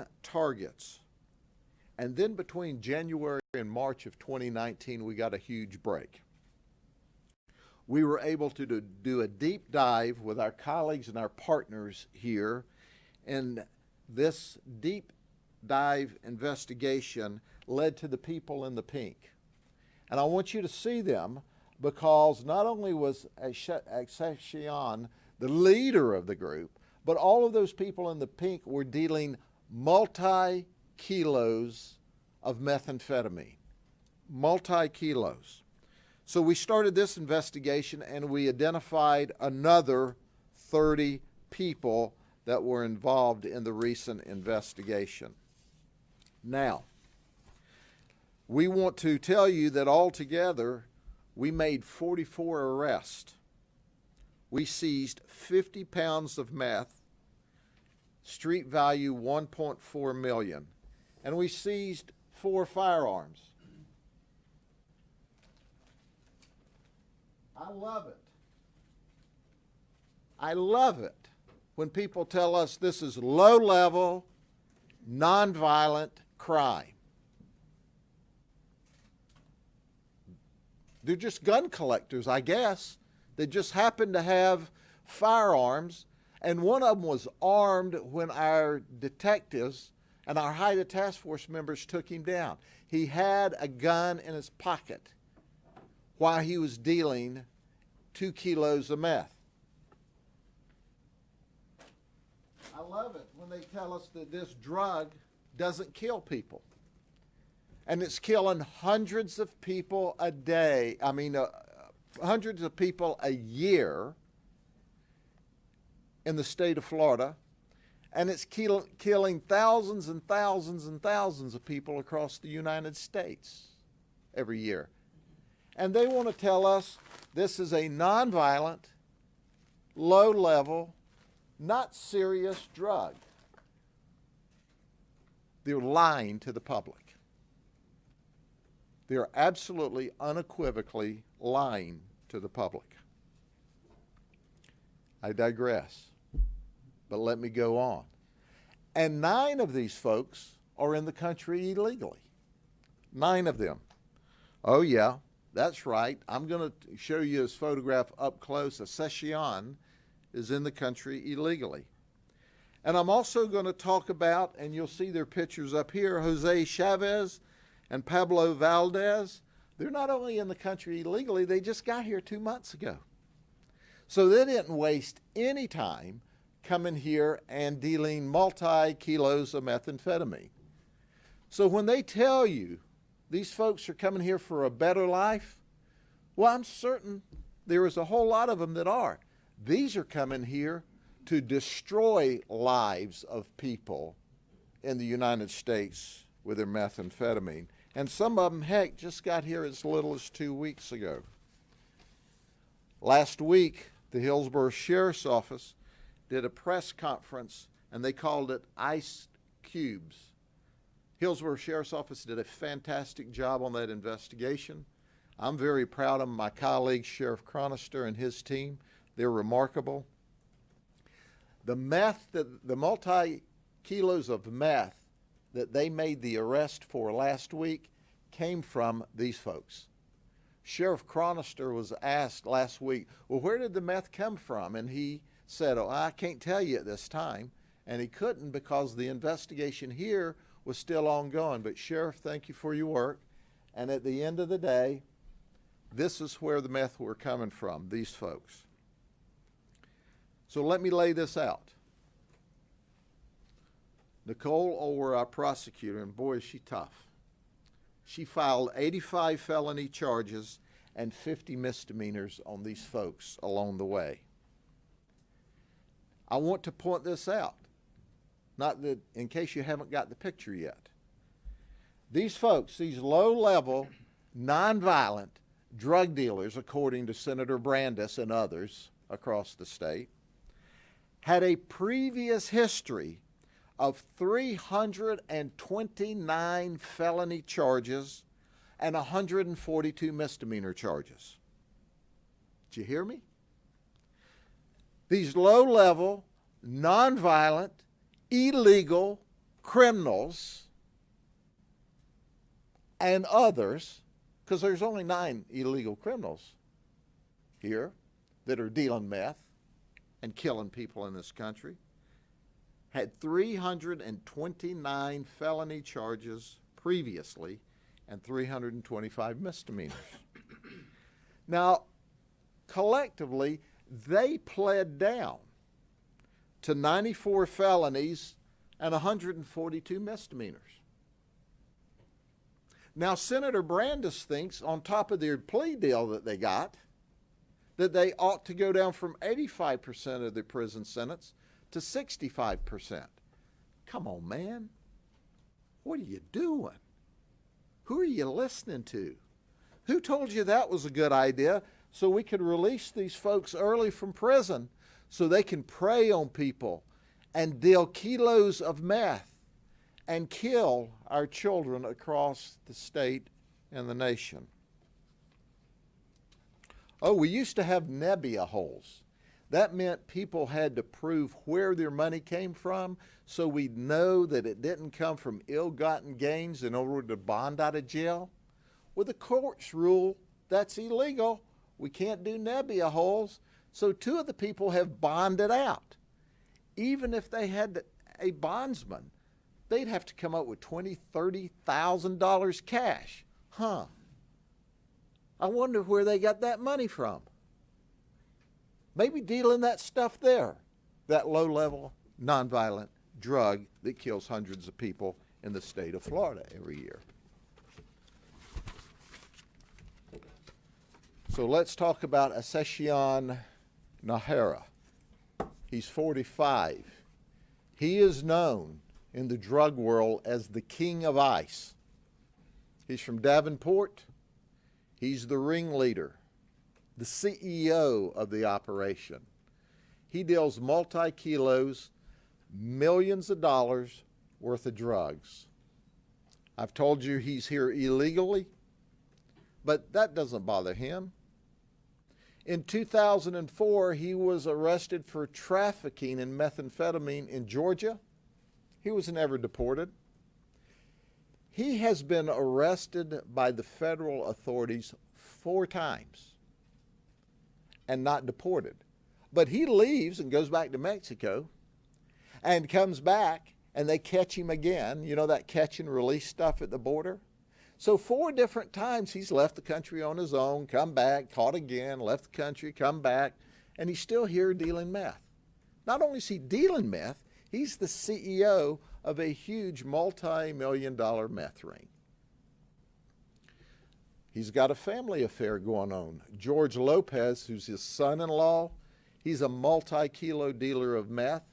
9 targets. And then between January and March of 2019, we got a huge break. We were able to do a deep dive with our colleagues and our partners here, and this deep dive investigation led to the people in the pink. And I want you to see them, because not only was Accession the leader of the group, but all of those people in the pink were dealing multi-kilos of methamphetamine. Multi-kilos. So we started this investigation and we identified another 30 people that were involved in the recent investigation. Now, we want to tell you that altogether we made 44 arrests. We seized 50 pounds of meth, street value $1.4 million, and we seized 4 firearms. I love it. I love it when people tell us this is low-level, nonviolent crime. They're just gun collectors, I guess. They just happen to have firearms, and one of them was armed when our detectives and our HIDTA task force members took him down. He had a gun in his pocket while he was dealing 2 kilos of meth. I love it when they tell us that this drug doesn't kill people. And it's killing hundreds of people a day. Hundreds of people a year in the state of Florida. And it's killing thousands and thousands and thousands of people across the United States every year. And they want to tell us this is a nonviolent, low-level, not serious drug. They're lying to the public. They're absolutely, unequivocally lying to the public. I digress, but let me go on. And 9 of these folks are in the country illegally. 9 of them. Oh yeah, that's right. I'm going to show you this photograph up close. Accession is in the country illegally. And I'm also going to talk about, and you'll see their pictures up here, Jose Chavez and Pablo Valdez. They're not only in the country illegally, they just got here 2 months ago. So they didn't waste any time coming here and dealing multi-kilos of methamphetamine. So when they tell you these folks are coming here for a better life, well, I'm certain there is a whole lot of them that are. These are coming here to destroy lives of people in the United States with their methamphetamine. And some of them, heck, just got here as little as 2 weeks ago. Last week, the Hillsborough Sheriff's Office did a press conference, and they called it Ice Cubes. Hillsborough Sheriff's Office did a fantastic job on that investigation. I'm very proud of my colleague, Sheriff Chronister, and his team. They're remarkable. The multi-kilos of meth that they made the arrest for last week came from these folks. Sheriff Chronister was asked last week, well, where did the meth come from? And he said, oh, I can't tell you at this time. And he couldn't because the investigation here was still ongoing. But Sheriff, thank you for your work. And at the end of the day, this is where the meth were coming from, these folks. So let me lay this out. Nicole Orr, our prosecutor, and boy, is she tough. She filed 85 felony charges and 50 misdemeanors on these folks along the way. I want to point this out, not that in case you haven't got the picture yet. These folks, these low-level, nonviolent drug dealers, according to Senator Brandis and others across the state, had a previous history of 329 felony charges and 142 misdemeanor charges. Did you hear me? These low-level, nonviolent, illegal criminals and others, because there's only 9 illegal criminals here that are dealing meth and killing people in this country, had 329 felony charges previously and 325 misdemeanors. Now, collectively, they pled down to 94 felonies and 142 misdemeanors. Now, Senator Brandes thinks, on top of their plea deal that they got, that they ought to go down from 85% of the prison sentence to 65%. Come on, man. What are you doing? Who are you listening to? Who told you that was a good idea so we could release these folks early from prison so they can prey on people and deal kilos of meth and kill our children across the state and the nation? Oh, we used to have nebia holes. That meant people had to prove where their money came from so we'd know that it didn't come from ill-gotten gains in order to bond out of jail. Well, the courts rule that's illegal. We can't do nebia holes. So 2 of the people have bonded out. Even if they had a bondsman, they'd have to come up with $20,000, $30,000 cash. Huh. I wonder where they got that money from. Maybe dealing that stuff there, that low-level, nonviolent drug that kills hundreds of people in the state of Florida every year. So let's talk about Ascension Nahara. He's 45. He is known in the drug world as the King of Ice. He's from Davenport. He's the ringleader, the CEO of the operation. He deals multi-kilos, millions of dollars worth of drugs. I've told you he's here illegally, but that doesn't bother him. In 2004, he was arrested for trafficking in methamphetamine in Georgia. He was never deported. He has been arrested by the federal authorities 4 times and not deported. But he leaves and goes back to Mexico and comes back and they catch him again. You know that catch and release stuff at the border? So 4 different times he's left the country on his own, come back, caught again, left the country, come back, and he's still here dealing meth. Not only is he dealing meth, he's the CEO of a huge multi-million-dollar meth ring. He's got a family affair going on. George Lopez, who's his son-in-law, he's a multi-kilo dealer of meth.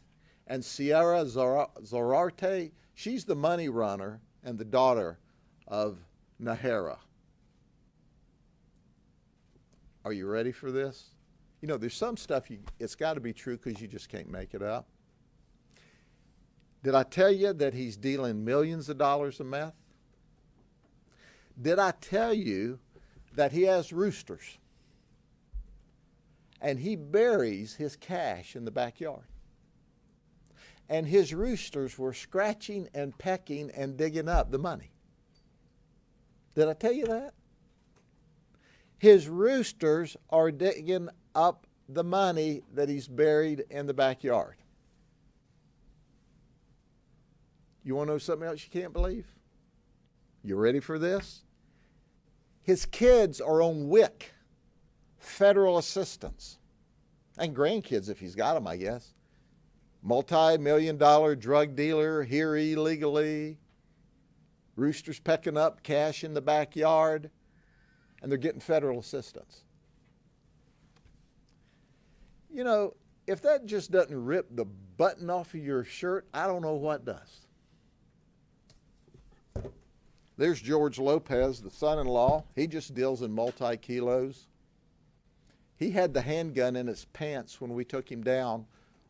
And Sierra Zorarte, she's the money runner and the daughter of Nahara. Are you ready for this? You know, there's some stuff, it's got to be true because you just can't make it up. Did I tell you that he's dealing millions of dollars of meth? Did I tell you that he has roosters? And he buries his cash in the backyard. And his roosters were scratching and pecking and digging up the money. Did I tell you that? His roosters are digging up the money that he's buried in the backyard. You want to know something else you can't believe? You ready for this? His kids are on WIC, federal assistance, and grandkids if he's got them, I guess. Multi-million-dollar drug dealer here illegally, roosters pecking up cash in the backyard, and they're getting federal assistance. You know, if that just doesn't rip the button off of your shirt, I don't know what does. There's George Lopez, the son-in-law. He just deals in multi-kilos. He had the handgun in his pants when we took him down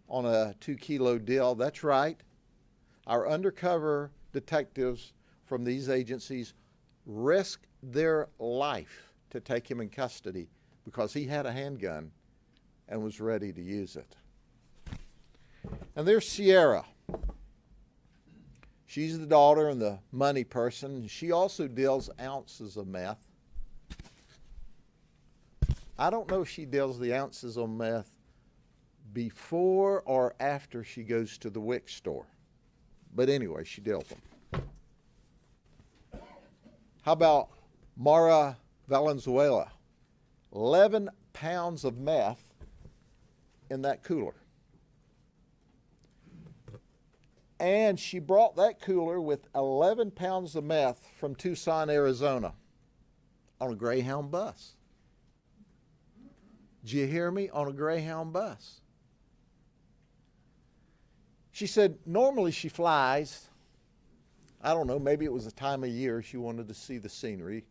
on a 2-kilo deal. That's right. Our undercover detectives from these agencies risked their life to take him in custody because he had a handgun and was ready to use it. And there's Sierra. She's the daughter and the money person. She also deals ounces of meth. I don't know if she deals the ounces of meth before or after she goes to the WIC store. But anyway, she deals them. How about Mara Valenzuela? 11 pounds of meth in that cooler. And she brought that cooler with 11 pounds of meth from Tucson, Arizona on a Greyhound bus. Did you hear me? On a Greyhound bus. She said normally she flies. I don't know, maybe it was a time of year she wanted to see the scenery.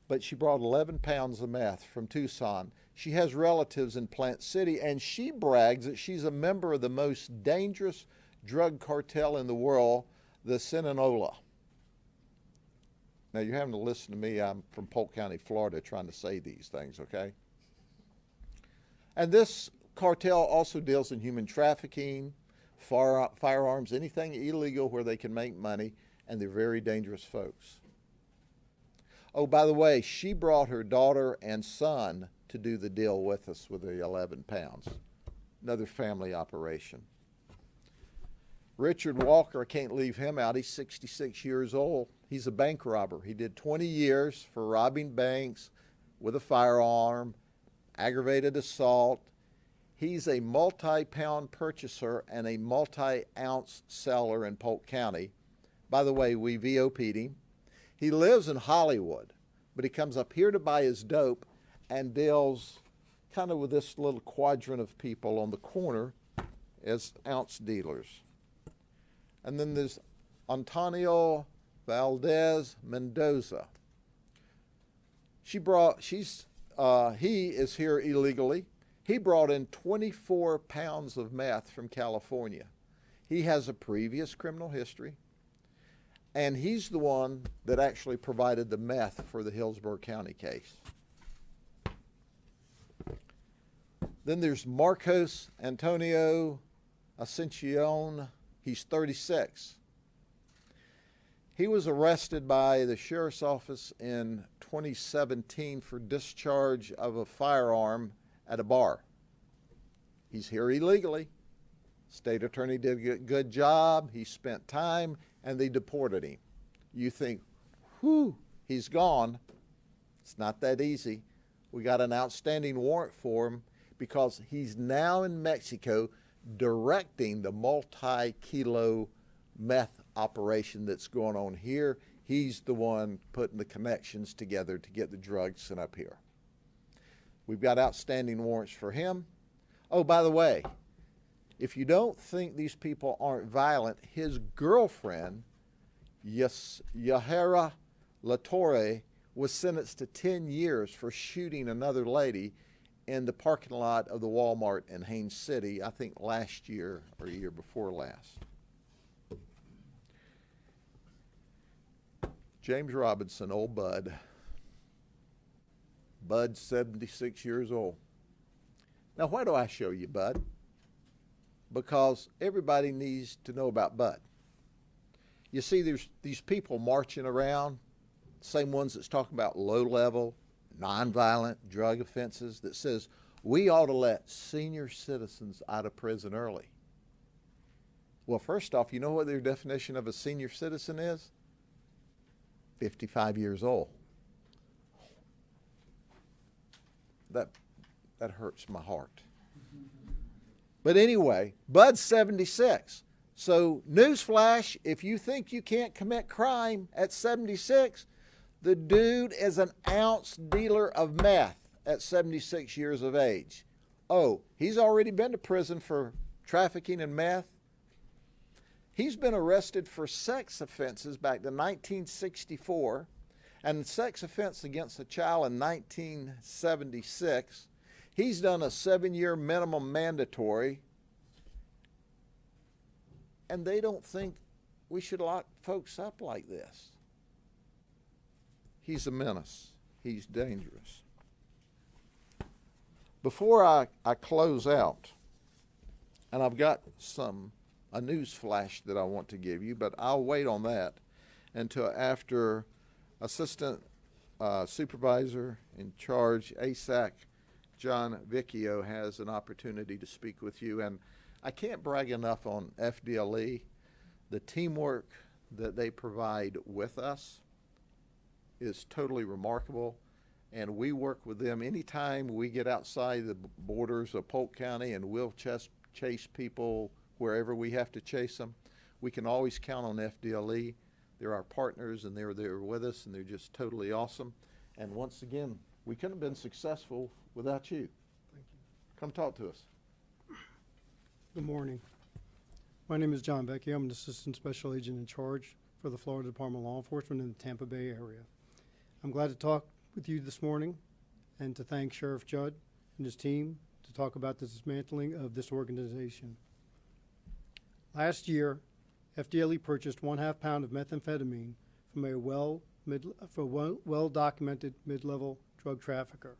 But she brought 11 pounds of meth from Tucson. She has relatives in Plant City, and she brags that she's a member of the most dangerous drug cartel in the world, the Sinaloa. Now, you're having to listen to me. I'm from Polk County, Florida, trying to say these things, okay? And this cartel also deals in human trafficking, firearms, anything illegal where they can make money, and they're very dangerous folks. Oh, by the way, she brought her daughter and son to do the deal with us with the 11 pounds. Another family operation. Richard Walker, I can't leave him out. He's 66 years old. He's a bank robber. He did 20 years for robbing banks with a firearm, aggravated assault. He's a multi-pound purchaser and a multi-ounce seller in Polk County. By the way, we VOP'd him. He lives in Hollywood, but he comes up here to buy his dope and deals kind of with this little quadrant of people on the corner as ounce dealers. And then there's Antonio Valdez Mendoza. He is here illegally. He brought in 24 pounds of meth from California. He has a previous criminal history, and he's the one that actually provided the meth for the Hillsborough County case. Then there's Marcos Antonio Ascension. He's 36. He was arrested by the sheriff's office in 2017 for discharge of a firearm at a bar. He's here illegally. State attorney did a good job. He spent time, and they deported him. You think, whew, he's gone. It's not that easy. We got an outstanding warrant for him because he's now in Mexico directing the multi-kilo meth operation that's going on here. He's the one putting the connections together to get the drugs sent up here. We've got outstanding warrants for him. Oh, by the way, if you don't think these people aren't violent, his girlfriend, Yahara Latorre, was sentenced to 10 years for shooting another lady in the parking lot of the Walmart in Haines City, I think last year or a year before last. James Robinson, old Bud. Bud's 76 years old. Now, why do I show you Bud? Because everybody needs to know about Bud. You see, there's these people marching around, same ones that's talking about low-level, nonviolent drug offenses, that says we ought to let senior citizens out of prison early. Well, first off, you know what their definition of a senior citizen is? 55 years old. That hurts my heart. But anyway, Bud's 76. So newsflash, if you think you can't commit crime at 76, the dude is an ounce dealer of meth at 76 years of age. Oh, he's already been to prison for trafficking in meth. He's been arrested for sex offenses back to 1964 and sex offense against a child in 1976. He's done a 7-year minimum mandatory, and they don't think we should lock folks up like this. He's a menace. He's dangerous. Before I close out, and I've got some a news flash that I want to give you, but I'll wait on that until after Assistant Supervisor in Charge ASAC John Vicchio has an opportunity to speak with you. And I can't brag enough on FDLE. The teamwork that they provide with us is totally remarkable, and we work with them anytime we get outside the borders of Polk County, and we'll chase people wherever we have to chase them. We can always count on FDLE. They're our partners, and they're there with us, and they're just totally awesome. And once again, we couldn't have been successful without you. Thank you. Come talk to us. Good morning. My name is John Vecchio. I'm an Assistant Special Agent in Charge for the Florida Department of Law Enforcement in the Tampa Bay area. I'm glad to talk with you this morning and to thank Sheriff Judd and his team to talk about the dismantling of this organization. Last year, FDLE purchased 1/2 pound of methamphetamine from a well-documented mid-level drug trafficker.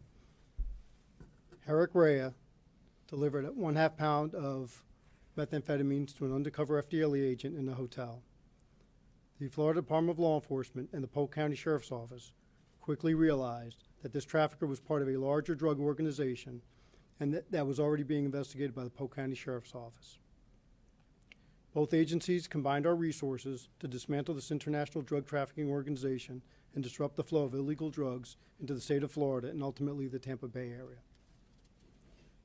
Herrick Rea delivered 1/2 pound of methamphetamines to an undercover FDLE agent in a hotel. The Florida Department of Law Enforcement and the Polk County Sheriff's Office quickly realized that this trafficker was part of a larger drug organization and that was already being investigated by the Polk County Sheriff's Office. Both agencies combined our resources to dismantle this international drug trafficking organization and disrupt the flow of illegal drugs into the state of Florida and ultimately the Tampa Bay area.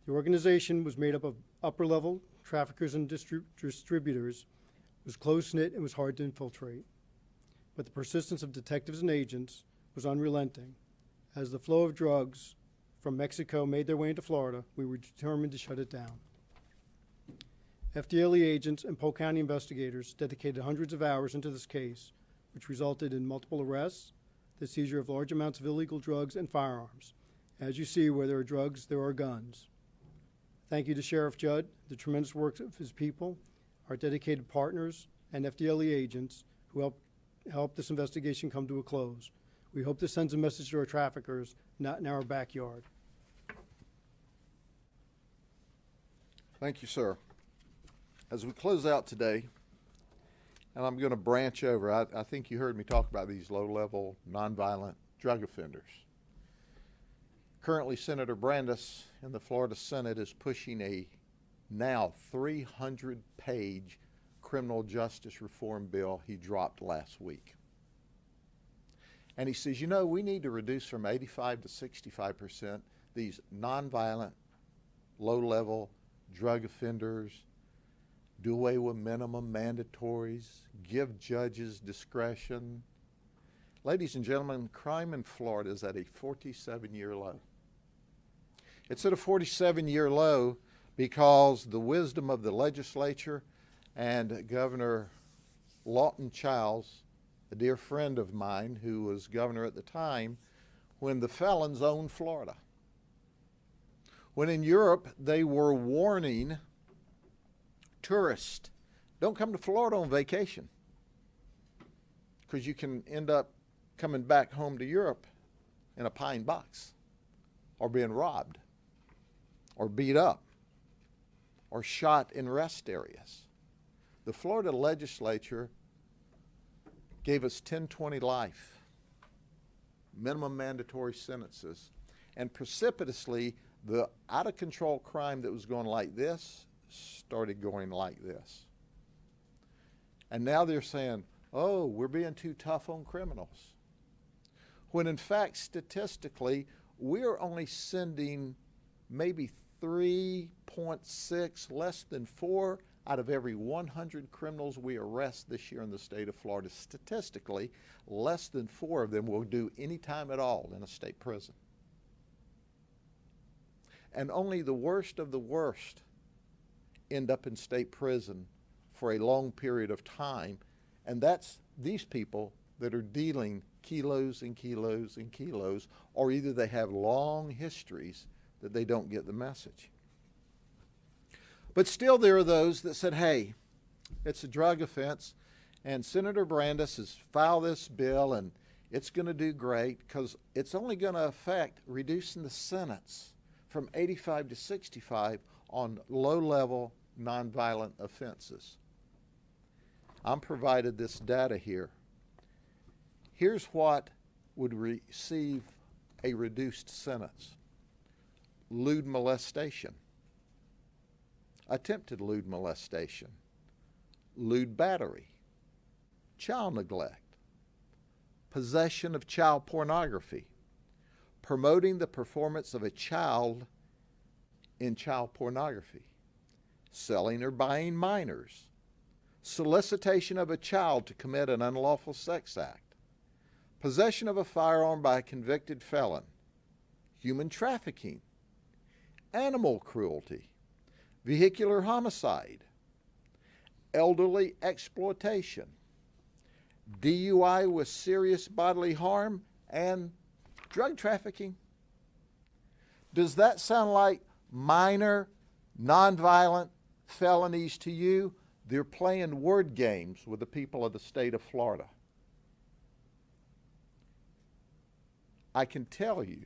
The organization was made up of upper-level traffickers and distributors, was close-knit and was hard to infiltrate. But the persistence of detectives and agents was unrelenting. As the flow of drugs from Mexico made their way into Florida, we were determined to shut it down. FDLE agents and Polk County investigators dedicated hundreds of hours into this case, which resulted in multiple arrests, the seizure of large amounts of illegal drugs and firearms. As you see, where there are drugs, there are guns. Thank you to Sheriff Judd, the tremendous work of his people, our dedicated partners, and FDLE agents who helped this investigation come to a close. We hope this sends a message to our traffickers, not in our backyard. Thank you, sir. As we close out today, and I'm going to branch over, I think you heard me talk about these low-level, nonviolent drug offenders. Currently, Senator Brandes in the Florida Senate is pushing a now 300-page criminal justice reform bill he dropped last week. And he says, you know, we need to reduce from 85 to 65% these nonviolent, low-level drug offenders, do away with minimum mandatories, give judges discretion. Ladies and gentlemen, crime in Florida is at a 47-year low. It's at a 47-year low because the wisdom of the legislature and Governor Lawton Childs, a dear friend of mine who was governor at the time, when the felons owned Florida. When in Europe they were warning tourists, don't come to Florida on vacation because you can end up coming back home to Europe in a pine box or being robbed or beat up or shot in rest areas. The Florida legislature gave us 10-20 life, minimum mandatory sentences, and precipitously the out-of-control crime that was going like this started going like this. And now they're saying, oh, we're being too tough on criminals. When in fact, statistically, we're only sending maybe 3.6, less than 4 out of every 100 criminals we arrest this year in the state of Florida. Statistically, less than 4 of them will do any time at all in a state prison. And only the worst of the worst end up in state prison for a long period of time, and that's these people that are dealing kilos and kilos and kilos, or either they have long histories that they don't get the message. But still there are those that said, hey, it's a drug offense, and Senator Brandes has filed this bill, and it's going to do great because it's only going to affect reducing the sentence from 85 to 65 on low-level nonviolent offenses. I'm provided this data here. Here's what would receive a reduced sentence. Lewd molestation, attempted lewd molestation, lewd battery, child neglect, possession of child pornography, promoting the performance of a child in child pornography, selling or buying minors, solicitation of a child to commit an unlawful sex act, possession of a firearm by a convicted felon, human trafficking, animal cruelty, vehicular homicide, elderly exploitation, DUI with serious bodily harm, and drug trafficking. Does that sound like minor, nonviolent felonies to you? They're playing word games with the people of the state of Florida. I can tell you,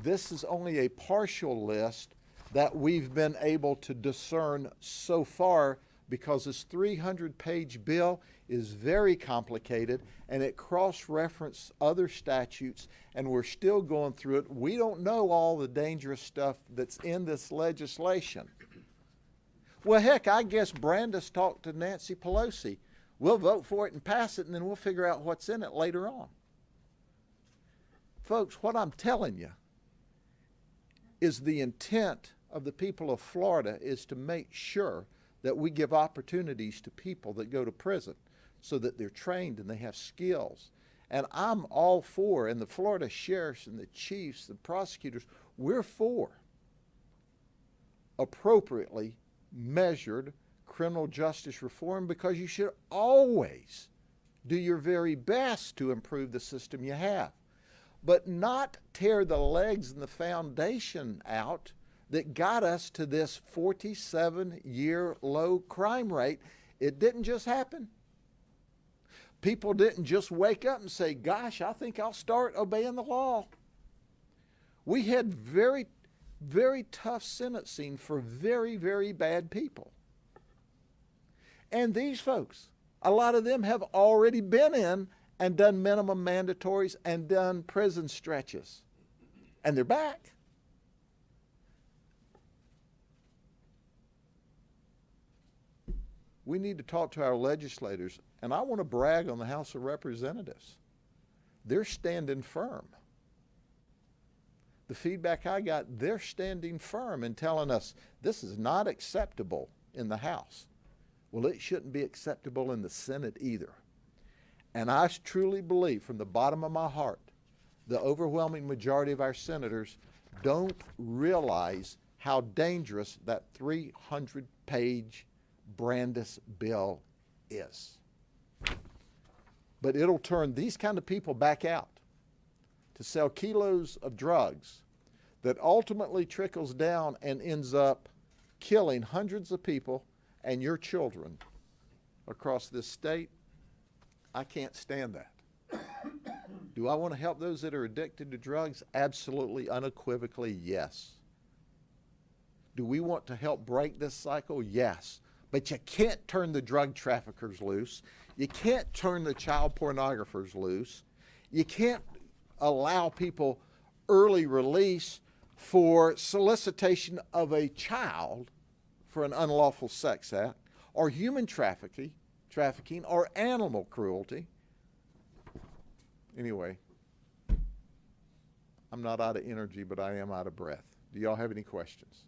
this is only a partial list that we've been able to discern so far, because this 300-page bill is very complicated and it cross-references other statutes, and we're still going through it. We don't know all the dangerous stuff that's in this legislation. Well, heck, I guess Brandis talked to Nancy Pelosi. We'll vote for it and pass it, and then we'll figure out what's in it later on. Folks, what I'm telling you is the intent of the people of Florida is to make sure that we give opportunities to people that go to prison so that they're trained and they have skills. And I'm all for, and the Florida sheriffs and the chiefs, the prosecutors, we're for appropriately measured criminal justice reform, because you should always do your very best to improve the system you have, but not tear the legs and the foundation out that got us to this 47-year low crime rate. It didn't just happen. People didn't just wake up and say, gosh, I think I'll start obeying the law. We had very, very tough sentencing for very, very bad people. And these folks, a lot of them have already been in and done minimum mandatories and done prison stretches. And they're back. We need to talk to our legislators, and I want to brag on the House of Representatives. They're standing firm. The feedback I got, they're standing firm and telling us this is not acceptable in the House. Well, it shouldn't be acceptable in the Senate either. And I truly believe from the bottom of my heart, the overwhelming majority of our senators don't realize how dangerous that 300-page Brandis bill is. But it'll turn these kind of people back out to sell kilos of drugs that ultimately trickles down and ends up killing hundreds of people and your children across this state. I can't stand that. Do I want to help those that are addicted to drugs? Absolutely, unequivocally, yes. Do we want to help break this cycle? Yes. But you can't turn the drug traffickers loose. You can't turn the child pornographers loose. You can't allow people early release for solicitation of a child for an unlawful sex act, or human trafficking, or animal cruelty. Anyway, I'm not out of energy, but I am out of breath. Do y'all have any questions?